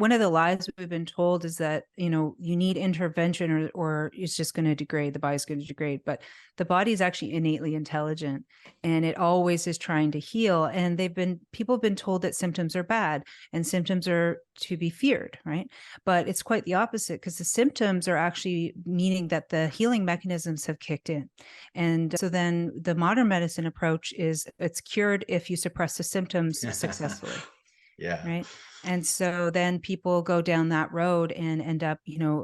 one of the lies we've been told is that, you need intervention or it's just going to degrade. The body's going to degrade, but the body is actually innately intelligent and it always is trying to heal. And people have been told that symptoms are bad and symptoms are to be feared, right? But it's quite the opposite, because the symptoms are actually meaning that the healing mechanisms have kicked in. And so then the modern medicine approach is it's cured if you suppress the symptoms successfully. Yeah. Right. And so then people go down that road and end up,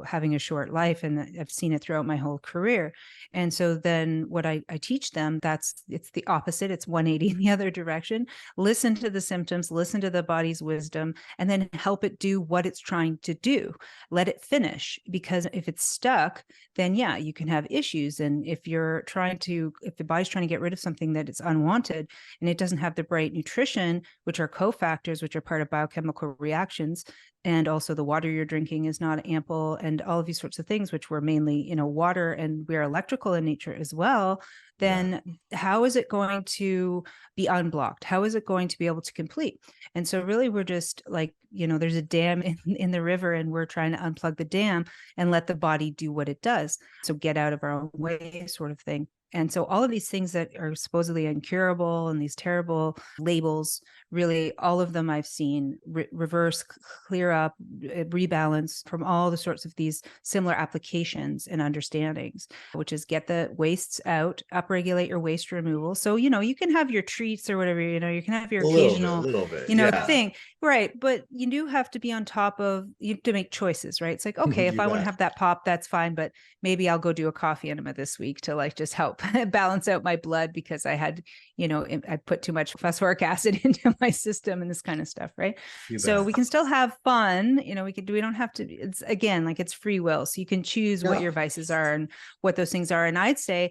having a short life. And I've seen it throughout my whole career. And so then what I teach them, it's the opposite. It's 180 in the other direction. Listen to the symptoms, listen to the body's wisdom, and then help it do what it's trying to do. Let it finish. Because if it's stuck, then yeah, you can have issues. And if the body's trying to get rid of something that it's unwanted and it doesn't have the right nutrition, which are cofactors, which are part of biochemical reactions, and also the water you're drinking is not ample, and all of these sorts of things, which were mainly, water, and we're electrical in nature as well, then how is it going to be unblocked? How is it going to be able to complete? And so really we're just like, there's a dam in the river and we're trying to unplug the dam and let the body do what it does. So get out of our own way, sort of thing. And so all of these things that are supposedly incurable and these terrible labels, really all of them I've seen reverse, clear up, rebalance from all the sorts of these similar applications and understandings, which is get the wastes out, upregulate your waste removal. So, you can have your treats or whatever, you can have your occasional, little bit, thing. Right. But you do have to be on top of, you have to make choices, right? It's like, okay, if I want to have that pop, that's fine. But maybe I'll go do a coffee enema this week to like just help balance out my blood because I had, I put too much phosphoric acid into my system and this kind of stuff. Right. So we can still have fun. We don't have to, it's again, like it's free will. So you can choose what your vices are and what those things are. And I'd say,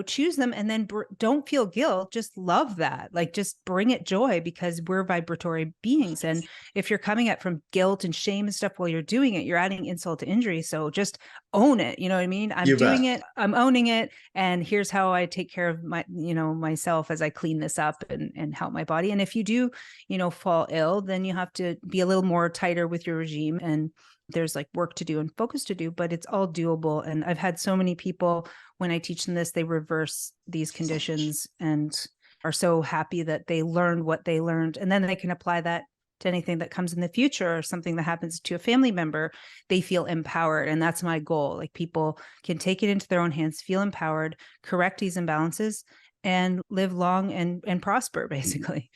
choose them and then don't feel guilt. Just love that. Like just bring it joy, because we're vibratory beings. And if you're coming at from guilt and shame and stuff while you're doing it, you're adding insult to injury. So just own it. You know what I mean? I'm doing it. I'm owning it. And here's how I take care of myself as I clean this up and help my body. And if you do, fall ill, then you have to be a little more tighter with your regime, and there's like work to do and focus to do, but it's all doable. And I've had so many people, when I teach them this, they reverse these conditions and are so happy that they learned what they learned. And then they can apply that to anything that comes in the future or something that happens to a family member. They feel empowered. And that's my goal. Like people can take it into their own hands, feel empowered, correct these imbalances, and live long and prosper, basically.